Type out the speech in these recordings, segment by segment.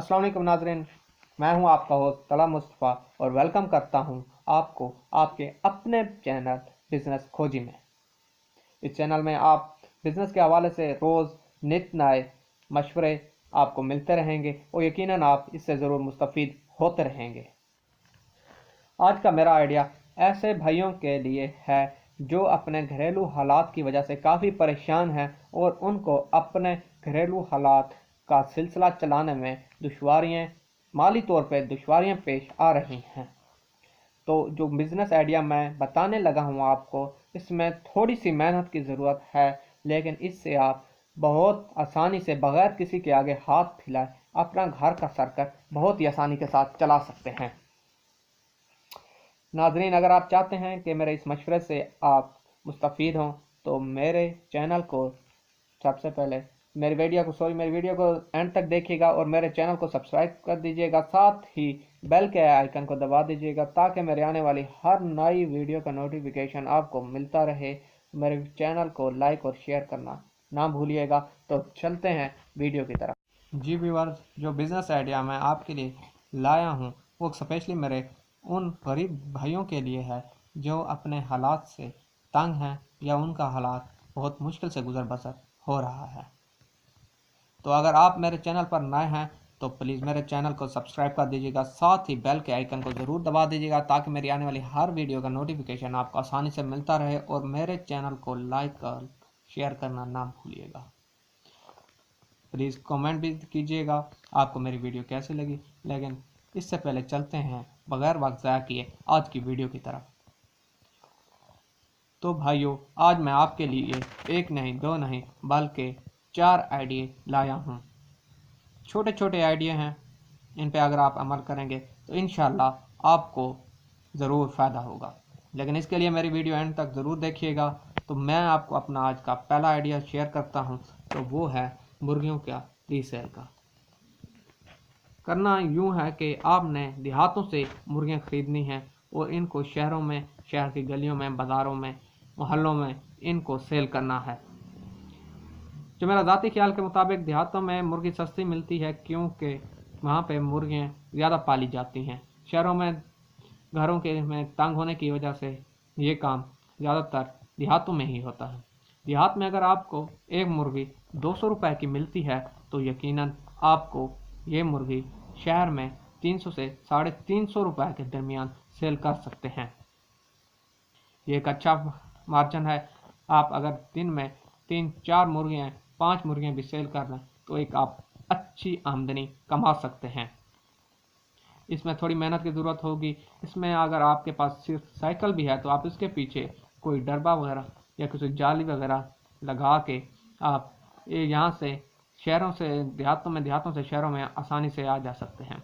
अस्सलाम वालेकुम नाज़रीन, मैं हूं आपका होस्ट तला मुस्तफ़ा और वेलकम करता हूं आपको आपके अपने चैनल बिज़नेस खोजी में। इस चैनल में आप बिज़नेस के हवाले से रोज़ नित नए मशवरे आपको मिलते रहेंगे और यकीनन आप इससे ज़रूर मुस्तफ़ीद होते रहेंगे। आज का मेरा आइडिया ऐसे भाइयों के लिए है जो अपने घरेलू हालात की वजह से काफ़ी परेशान हैं और उनको अपने घरेलू हालात का सिलसिला चलाने में माली तौर पर दुश्वारियाँ पेश आ रही हैं। तो जो बिज़नेस आइडिया मैं बताने लगा हूँ आपको, इसमें थोड़ी सी मेहनत की ज़रूरत है, लेकिन इससे आप बहुत आसानी से बग़ैर किसी के आगे हाथ फैलाए अपना घर का सर्कल बहुत ही आसानी के साथ चला सकते हैं। नाज़रीन, अगर आप चाहते हैं कि मेरे इस मशवरे से आप मुस्तफ़ीद हों तो मेरे चैनल को सबसे पहले मेरी वीडियो को एंड तक देखिएगा और मेरे चैनल को सब्सक्राइब कर दीजिएगा। साथ ही बेल के आइकन को दबा दीजिएगा ताकि मेरे आने वाली हर नई वीडियो का नोटिफिकेशन आपको मिलता रहे। मेरे चैनल को लाइक और शेयर करना ना भूलिएगा। तो चलते हैं वीडियो की तरफ। जी व्यूअर्स, जो बिज़नेस आइडिया मैं आपके लिए लाया हूँ वो स्पेशली मेरे उन गरीब भाइयों के लिए है जो अपने हालात से तंग हैं या उनका हालात बहुत मुश्किल से गुजर बसर हो रहा है। तो अगर आप मेरे चैनल पर नए हैं तो प्लीज़ मेरे चैनल को सब्सक्राइब कर दीजिएगा। साथ ही बेल के आइकन को ज़रूर दबा दीजिएगा ताकि मेरी आने वाली हर वीडियो का नोटिफिकेशन आपको आसानी से मिलता रहे और मेरे चैनल को लाइक और शेयर करना ना भूलिएगा। प्लीज़ कमेंट भी कीजिएगा आपको मेरी वीडियो कैसी लगी। लेकिन इससे पहले चलते हैं बगैर वक्त ज़ाया किए आज की वीडियो की तरफ। तो भाइयों, आज मैं आपके लिए एक नहीं दो नहीं बल्कि 4 आइडिया लाया हूँ। छोटे छोटे आइडिया हैं, इन पे अगर आप अमल करेंगे तो इंशाल्लाह आपको ज़रूर फ़ायदा होगा। लेकिन इसके लिए मेरी वीडियो एंड तक ज़रूर देखिएगा। तो मैं आपको अपना आज का पहला आइडिया शेयर करता हूँ, तो वो है मुर्गियों का रीसेल का। करना यूँ है कि आपने देहातों से मुर्गियाँ ख़रीदनी हैं और इनको शहरों में, शहर की गलियों में, बाज़ारों में, मोहल्लों में इनको सेल करना है। जो मेरा ज़ाती ख्याल के मुताबिक देहातों में मुर्गी सस्ती मिलती है क्योंकि वहाँ पे मुर्गियाँ ज़्यादा पाली जाती हैं। शहरों में घरों के में तंग होने की वजह से ये काम ज़्यादातर देहातों में ही होता है। देहात में अगर आपको एक मुर्गी 200 रुपए की मिलती है तो यकीनन आपको ये मुर्गी शहर में 300 से 350 रुपए के दरमियान सेल कर सकते हैं। ये एक अच्छा मार्जिन है। आप अगर दिन में 3-4 मुर्गियाँ 5 मुर्गियाँ भी सेल कर लें तो एक आप अच्छी आमदनी कमा सकते हैं। इसमें थोड़ी मेहनत की ज़रूरत होगी। इसमें अगर आपके पास सिर्फ साइकिल भी है तो आप इसके पीछे कोई डरबा वगैरह या किसी जाली वगैरह लगा के आप यहाँ से शहरों से देहातों से शहरों में आसानी से आ जा सकते हैं।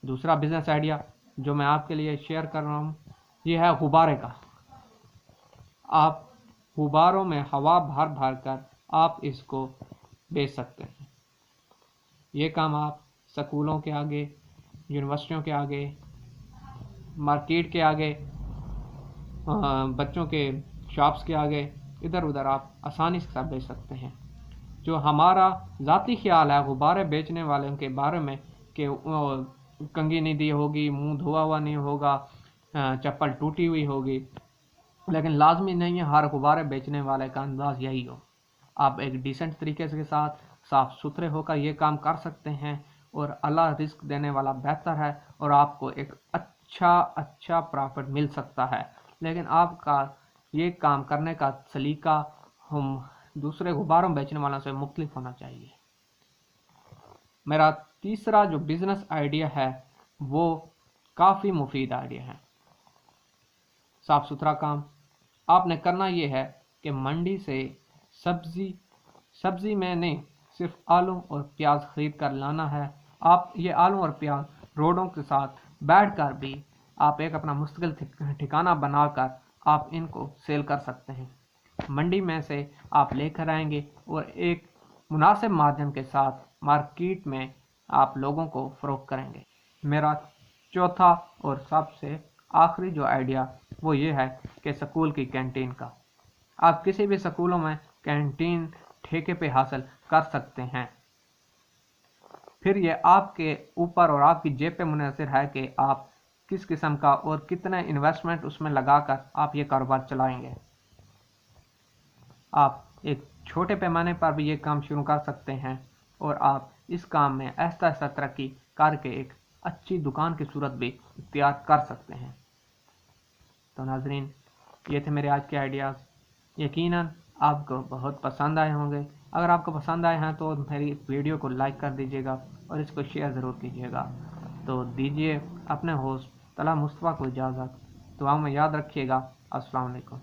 दूसरा बिजनेस आइडिया जो मैं आपके लिए शेयर कर रहा हूँ ये है गुब्बारे का। आप गुब्बारों में हवा भर भर कर आप इसको बेच सकते हैं। ये काम आप स्कूलों के आगे, यूनिवर्सिटियों के आगे, मार्केट के आगे, बच्चों के शॉप्स के आगे, इधर उधर आप आसानी से सब बेच सकते हैं। जो हमारा ज़ाती ख्याल है गुब्बारे बेचने वालों के बारे में कि कंघी नहीं दी होगी, मुंह धोआ हुआ नहीं होगा, चप्पल टूटी हुई होगी, लेकिन लाजमी नहीं है हर गुब्बारे बेचने वाले का अंदाज यही हो। आप एक डिसेंट तरीके के साथ साफ़ सुथरे होकर ये काम कर सकते हैं और अल्लाह रिस्क देने वाला बेहतर है और आपको एक अच्छा प्रॉफिट मिल सकता है। लेकिन आपका ये काम करने का सलीका हम दूसरे गुब्बारों बेचने वालों से मुख्तलिफ होना चाहिए। मेरा तीसरा जो बिज़नेस आइडिया है वो काफ़ी मुफीद आइडिया है। साफ़ सुथरा काम आपने करना ये है कि मंडी से सब्ज़ी में नहीं, सिर्फ आलू और प्याज ख़रीद कर लाना है। आप ये आलू और प्याज रोडों के साथ बैठ कर भी आप एक अपना मुस्तकिल ठिकाना बनाकर आप इनको सेल कर सकते हैं। मंडी में से आप लेकर आएंगे और एक मुनासिब मार्जिन के साथ मार्केट में आप लोगों को फ़रोख्त करेंगे। मेरा चौथा और सबसे आखिरी जो आइडिया वो ये है कि स्कूल की कैंटीन का। आप किसी भी स्कूलों में कैंटीन ठेके पे हासिल कर सकते हैं। फिर ये आपके ऊपर और आपकी जेब पे मुनहसर है कि आप किस किस्म का और कितने इन्वेस्टमेंट उसमें लगाकर आप ये कारोबार चलाएंगे। आप एक छोटे पैमाने पर भी ये काम शुरू कर सकते हैं और आप इस काम में आहिस्ता आहिस्ता तरक्की करके एक अच्छी दुकान की सूरत भी इख्तियार कर सकते हैं। तो नाजरीन, ये थे मेरे आज के आइडियाज़। यकीनन आपको बहुत पसंद आए होंगे। अगर आपको पसंद आए हैं तो मेरी वीडियो को लाइक कर दीजिएगा और इसको शेयर ज़रूर कीजिएगा। तो दीजिए अपने होस्ट तला मुस्तफ़ा को इजाज़त। दुआ में याद रखिएगा। अस्सलाम वालेकुम।